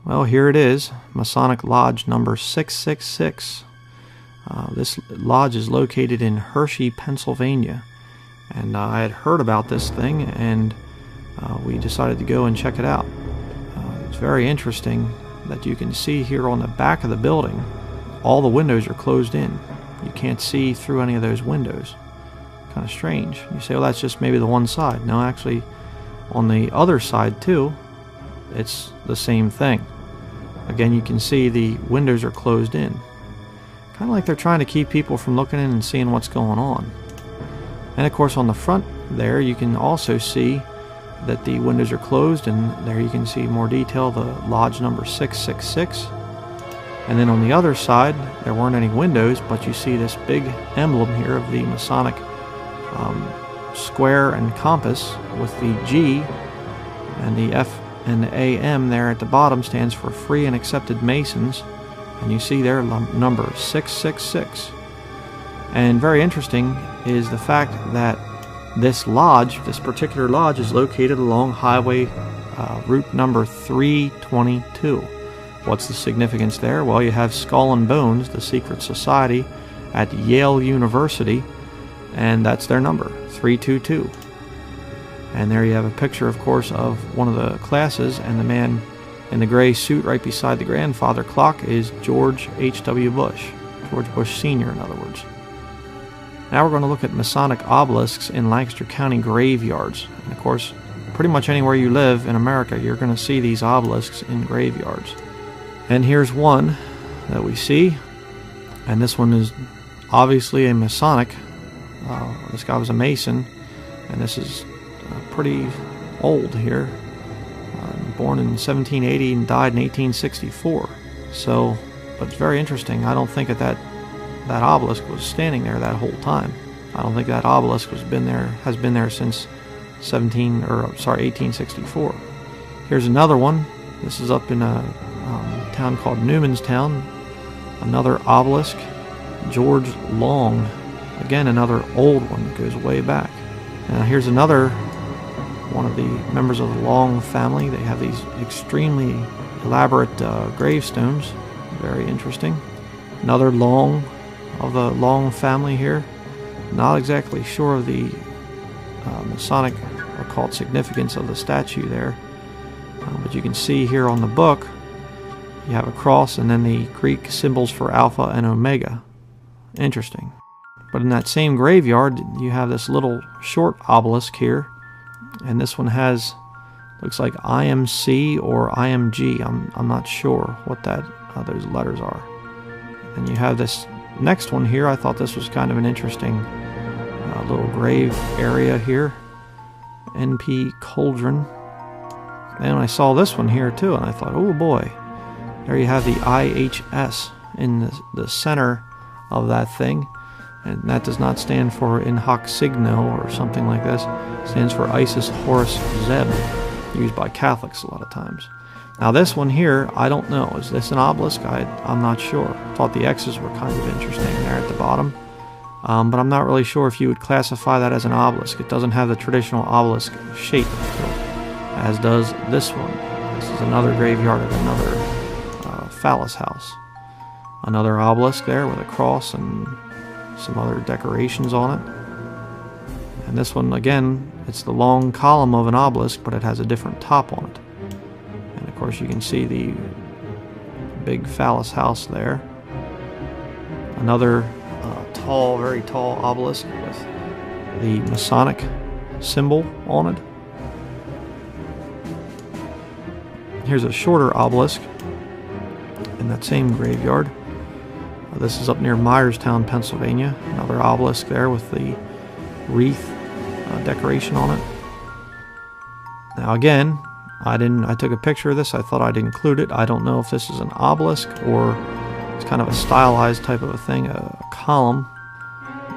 Well, here it is, Masonic Lodge number 666. This lodge is located in Hershey, Pennsylvania. And I had heard about this thing, and we decided to go and check it out. It's very interesting that you can see here on the back of the building, all the windows are closed in. You can't see through any of those windows. Kind of strange. You say, well, that's just maybe the one side. No, actually, on the other side too, it's the same thing. Again, you can see the windows are closed in. Kind of like they're trying to keep people from looking in and seeing what's going on. And of course on the front there you can also see that the windows are closed, and there you can see more detail, the lodge number 666. And then on the other side there weren't any windows, but you see this big emblem here of the Masonic square and compass with the G, and the F and the AM there at the bottom stands for Free and Accepted Masons, and you see there number 666. And very interesting is the fact that this lodge, this particular lodge, is located along highway route number 322. What's the significance there? Well, you have Skull and Bones, the secret society at Yale University, and that's their number, 322. And there you have a picture, of course, of one of the classes, and the man in the gray suit right beside the grandfather clock is George H.W. Bush. George Bush Sr., in other words. Now we're going to look at Masonic obelisks in Lancaster County graveyards. And of course, pretty much anywhere you live in America, you're going to see these obelisks in graveyards. And here's one that we see, and this one is obviously a Masonic. This guy was a Mason, and this is pretty old here. Born in 1780 and died in 1864. So, but it's very interesting. I don't think that obelisk was standing there that whole time. I don't think that obelisk has been there since 1864. Here's another one. This is up in a town called Newmanstown. Another obelisk, George Long. Again, another old one that goes way back. Now here's another one of the members of the Long family. They have these extremely elaborate gravestones. Very interesting. Another Long of the Long family here. Not exactly sure of the Masonic occult significance of the statue there, but you can see here on the book you have a cross and then the Greek symbols for Alpha and Omega. Interesting. But in that same graveyard you have this little short obelisk here, and this one has, looks like IMC or IMG. I'm not sure what those letters are. And you have this next one here. I thought this was kind of an interesting little grave area here. NP Cauldron. And I saw this one here too, and I thought, oh boy. There you have the IHS in the center of that thing. And that does not stand for In Hoc Signo or something like this. It stands for Isis Horus Zeb, used by Catholics a lot of times. Now this one here, I don't know. Is this an obelisk? I'm not sure. Thought the X's were kind of interesting there at the bottom. But I'm not really sure if you would classify that as an obelisk. It doesn't have the traditional obelisk shape to it, as does this one. This is another graveyard of another phallus house. Another obelisk there with a cross and some other decorations on it. And this one, again, it's the long column of an obelisk, but it has a different top on it. And of course you can see the big phallus house there. Another tall, very tall obelisk with the Masonic symbol on it. Here's a shorter obelisk in that same graveyard. This is up near Myerstown, Pennsylvania. Another obelisk there with the wreath decoration on it. Now again, I took a picture of this. I thought I'd include it. I don't know if this is an obelisk or it's kind of a stylized type of a thing, a column.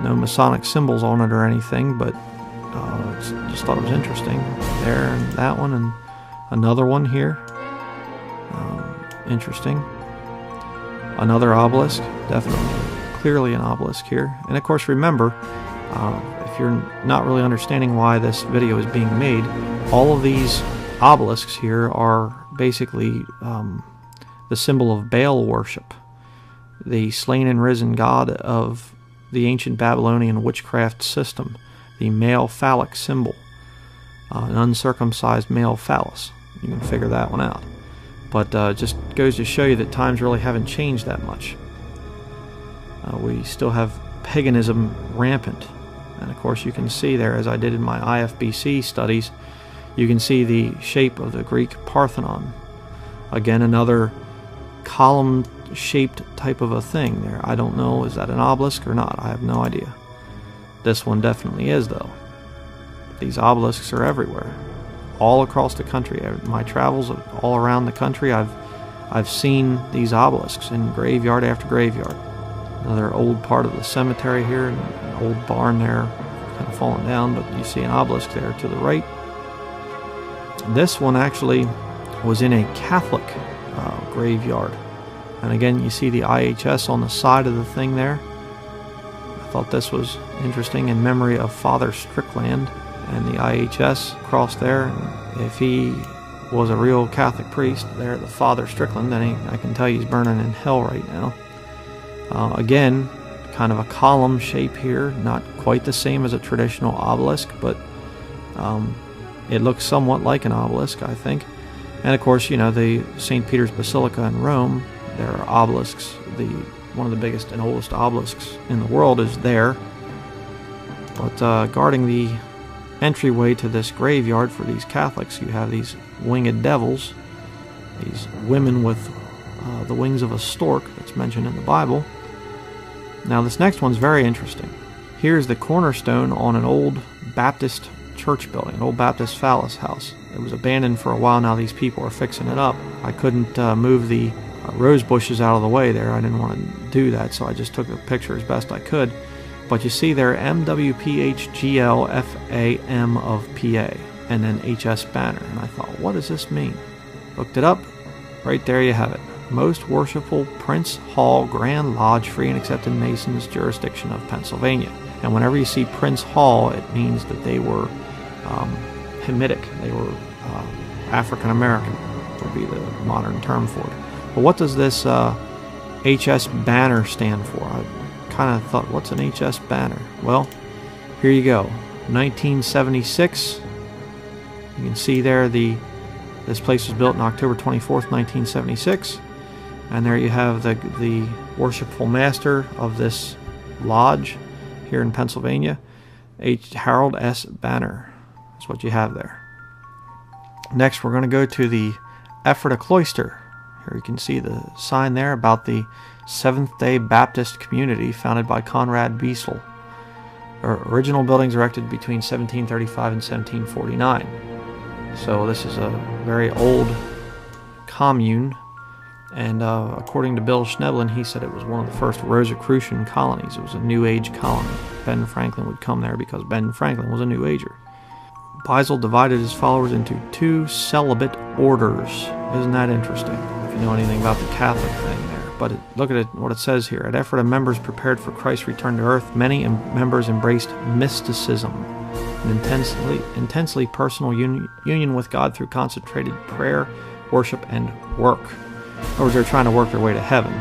No Masonic symbols on it or anything, but just thought it was interesting. There, and that one, and another one here. Interesting. Another obelisk, definitely, clearly an obelisk here. And of course, remember, if you're not really understanding why this video is being made, all of these obelisks here are basically the symbol of Baal worship, the slain and risen god of the ancient Babylonian witchcraft system, the male phallic symbol, an uncircumcised male phallus. You can figure that one out. But just goes to show you that times really haven't changed that much. We still have paganism rampant. And of course you can see there, as I did in my IFBC studies, you can see the shape of the Greek Parthenon. Again, another column-shaped type of a thing there. I don't know, is that an obelisk or not? I have no idea. This one definitely is, though. These obelisks are everywhere, all across the country. My travels all around the country, I've seen these obelisks in graveyard after graveyard. Another old part of the cemetery here, and an old barn there, kind of fallen down, but you see an obelisk there to the right. This one actually was in a Catholic graveyard. And again, you see the IHS on the side of the thing there. I thought this was interesting, in memory of Father Strickland, and the IHS across there. If he was a real Catholic priest there, the Father Strickland, then I can tell you he's burning in hell right now. Again, kind of a column shape here, not quite the same as a traditional obelisk, but it looks somewhat like an obelisk, I think. And of course, you know, the St. Peter's Basilica in Rome, there are obelisks. One of the biggest and oldest obelisks in the world is there. But guarding the entryway to this graveyard for these Catholics, you have these winged devils, these women with the wings of a stork that's mentioned in the Bible. Now this next one's very interesting. Here's the cornerstone on an old Baptist church building, an old Baptist phallus house. It was abandoned for a while now. These people are fixing it up. I couldn't move the rose bushes out of the way there. I didn't want to do that, so I just took a picture as best I could. But you see there, MWPHGLFAM of PA, and then HS banner. And I thought, what does this mean? Looked it up. Right there you have it. Most Worshipful Prince Hall Grand Lodge, free and accepted Masons, jurisdiction of Pennsylvania. And whenever you see Prince Hall, it means that they were Hamitic. They were African American, would be the modern term for it. But what does this HS banner stand for? I kind of thought, what's an HS banner? Well, here you go. 1976. You can see there this place was built on October 24th, 1976. And there you have the worshipful master of this lodge here in Pennsylvania, Harold S. Banner. That's what you have there. Next, we're going to go to the Ephrata Cloister. Here you can see the sign there about the Seventh-day Baptist community founded by Conrad Beissel. Original buildings erected between 1735 and 1749. So this is a very old commune, and according to Bill Schneblin, he said it was one of the first Rosicrucian colonies. It was a New Age colony. Ben Franklin would come there because Ben Franklin was a New Ager. Beissel divided his followers into two celibate orders. Isn't that interesting? If you know anything about the Catholic thing there. But look at what it says here. At Ephrata, members prepared for Christ's return to earth. Many members embraced mysticism, an intensely personal union with God through concentrated prayer, worship, and work. In other words, they're trying to work their way to heaven,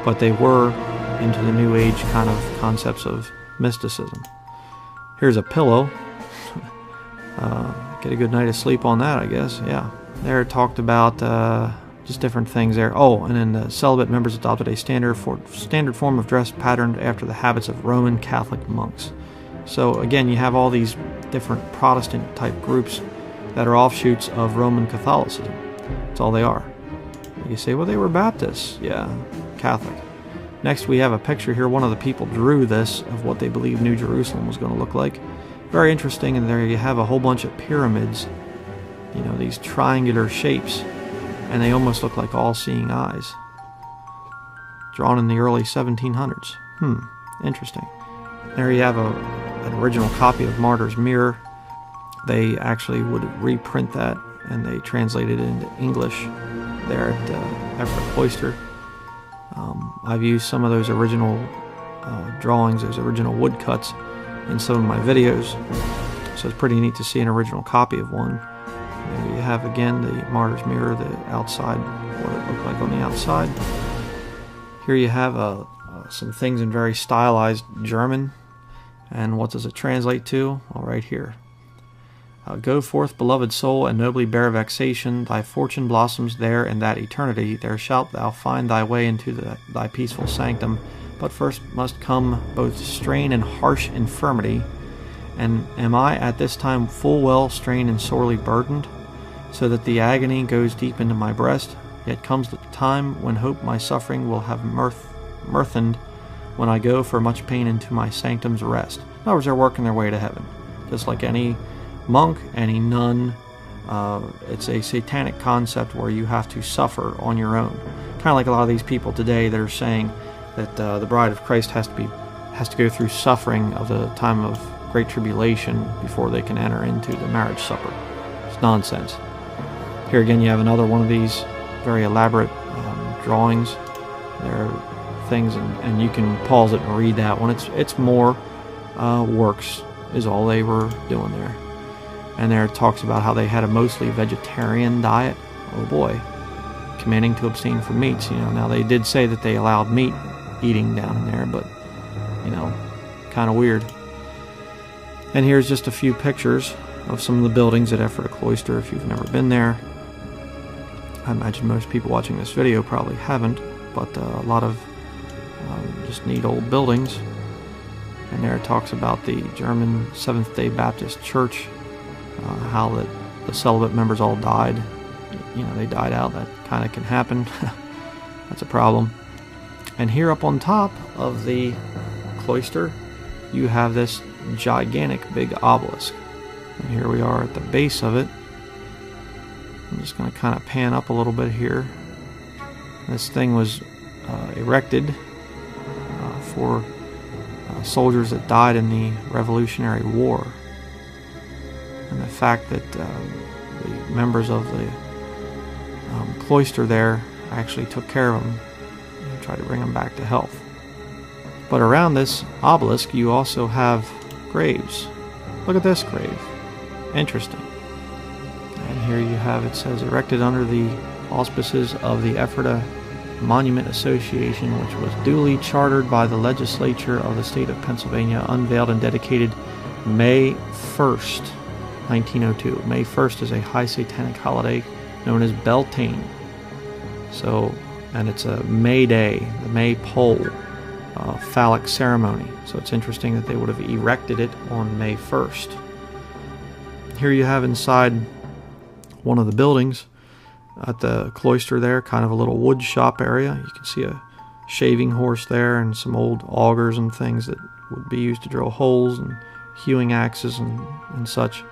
but they were into the New Age kind of concepts of mysticism. Here's a pillow. Get a good night of sleep on that, I guess. Yeah. There it talked about just different things there. Oh, and then the celibate members adopted a standard form of dress patterned after the habits of Roman Catholic monks. So again, you have all these different Protestant type groups that are offshoots of Roman Catholicism. That's all they are. You say, well, they were Baptists. Yeah, Catholic. Next, we have a picture here. One of the people drew this of what they believed New Jerusalem was going to look like. Very interesting, and there you have a whole bunch of pyramids, you know, these triangular shapes, and they almost look like all-seeing eyes. Drawn in the early 1700s. Interesting. There you have an original copy of Martyr's Mirror. They actually would reprint that, and they translated it into English there at Ephrata Cloister. I've used some of those original drawings, those original woodcuts, in some of my videos, so it's pretty neat to see an original copy of one. There you you have again the martyr's mirror, the outside, what it looked like on the outside. Here you have some things in very stylized German. And what does it translate to? Well, right here. Go forth, beloved soul, and nobly bear vexation. Thy fortune blossoms there in that eternity. There shalt thou find thy way into thy peaceful sanctum. But first must come both strain and harsh infirmity. And am I at this time full well strained and sorely burdened, so that the agony goes deep into my breast? Yet comes the time when hope my suffering will have mirthened, when I go for much pain into my sanctum's rest. In other words, they're working their way to heaven. Just like any monk, any nun, it's a satanic concept where you have to suffer on your own. Kind of like a lot of these people today that are saying that the bride of Christ has to go through suffering of the time of great tribulation before they can enter into the marriage supper. It's nonsense. Here again you have another one of these very elaborate drawings. There are things, and you can pause it and read that one. It's more works is all they were doing there. And there it talks about how they had a mostly vegetarian diet. Oh boy, commanding to abstain from meats. Now they did say that they allowed meat eating down in there, but kind of weird. And here's just a few pictures of some of the buildings at Ephrata Cloister if you've never been there. I imagine most people watching this video probably haven't, but a lot of just neat old buildings. And there it talks about the German Seventh-day Baptist Church, how that the celibate members all died. They died out. That kind of can happen. That's a problem. And here up on top of the cloister, you have this gigantic big obelisk. And here we are at the base of it. I'm just going to kind of pan up a little bit here. This thing was erected for soldiers that died in the Revolutionary War. And the fact that the members of the cloister there actually took care of them and tried to bring them back to health. But around this obelisk you also have graves. Look at this grave. Interesting. And here you have, it says, erected under the auspices of the Ephrata Monument Association, which was duly chartered by the legislature of the state of Pennsylvania, unveiled and dedicated May 1st, 1902. May 1st is a high satanic holiday known as Beltane. So, and it's a May Day, the May pole phallic ceremony. So it's interesting that they would have erected it on May 1st. Here you have inside one of the buildings at the cloister there, kind of a little wood shop area. You can see a shaving horse there and some old augers and things that would be used to drill holes, and hewing axes and such.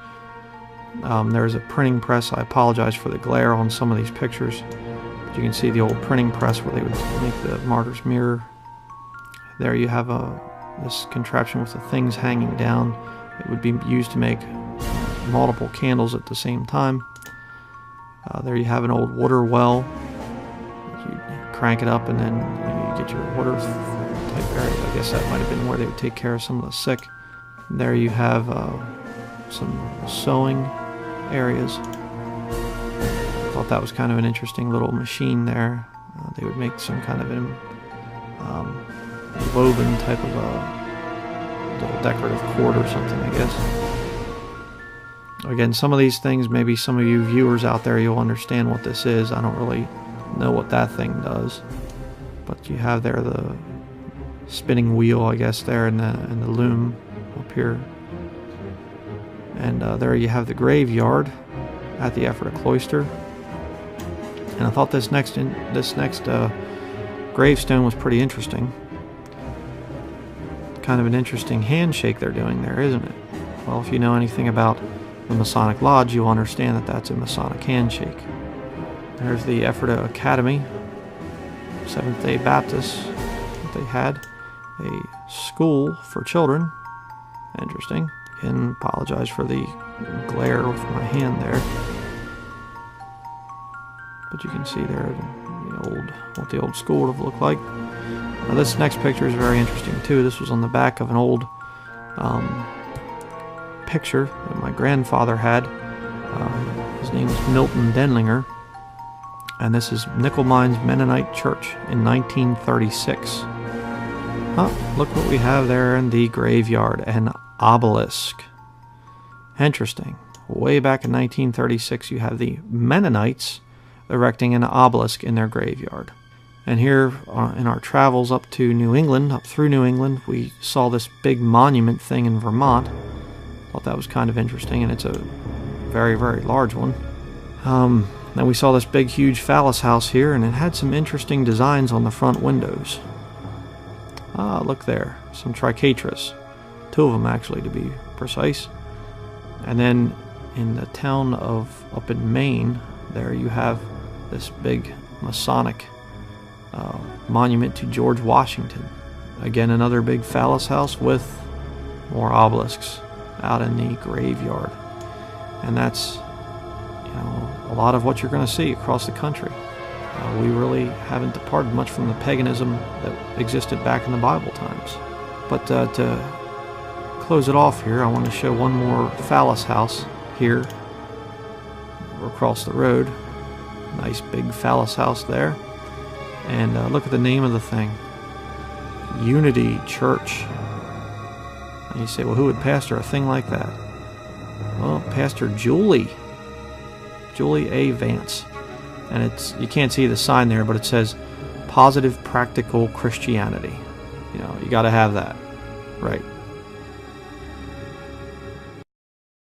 There's a printing press. I apologize for the glare on some of these pictures, but you can see the old printing press where they would make the martyr's mirror. There you have this contraption with the things hanging down. It would be used to make multiple candles at the same time. There you have an old water well. You crank it up and then you get your water type area. I guess that might have been where they would take care of some of the sick. There you have some sewing areas. I thought that was kind of an interesting little machine there. They would make some kind of woven type of a little decorative cord or something, I guess. Again, some of these things, maybe some of you viewers out there, you'll understand what this is. I don't really know what that thing does. But you have there the spinning wheel, I guess, there in the loom up here. And there you have the graveyard at the Ephrata Cloister. And I thought this next gravestone was pretty interesting. Kind of an interesting handshake they're doing there, isn't it? Well, if you know anything about the Masonic Lodge, you'll understand that that's a Masonic handshake. There's the Ephrata Academy, Seventh-day Baptists. They had a school for children. Interesting. Again, apologize for the glare with my hand there. But you can see there what the old school would have looked like. Now this next picture is very interesting too. This was on the back of an old picture that my grandfather had. His name is Milton Denlinger. And this is Nickel Mines Mennonite Church in 1936. Look what we have there in the graveyard, an obelisk. Interesting. Way back in 1936, you have the Mennonites erecting an obelisk in their graveyard. And here in our travels up to New England, up through New England, we saw this big monument thing in Vermont. Thought that was kind of interesting, and it's a very, very large one. Then we saw this big, huge phallus house here, and it had some interesting designs on the front windows. Look there, some tricatras. 2 of them, actually, to be precise. And then in the town of up in Maine, there you have this big Masonic monument to George Washington. Again, another big phallus house with more obelisks out in the graveyard. And that's, a lot of what you're going to see across the country. We really haven't departed much from the paganism that existed back in the Bible times. But to close it off here, I want to show one more phallus house here. We're across the road. Nice big phallus house there. And look at the name of the thing. Unity Church. And you say, well, who would pastor a thing like that? Well, Pastor Julie A. Vance. And you can't see the sign there, but it says Positive Practical Christianity. You got to have that. Right.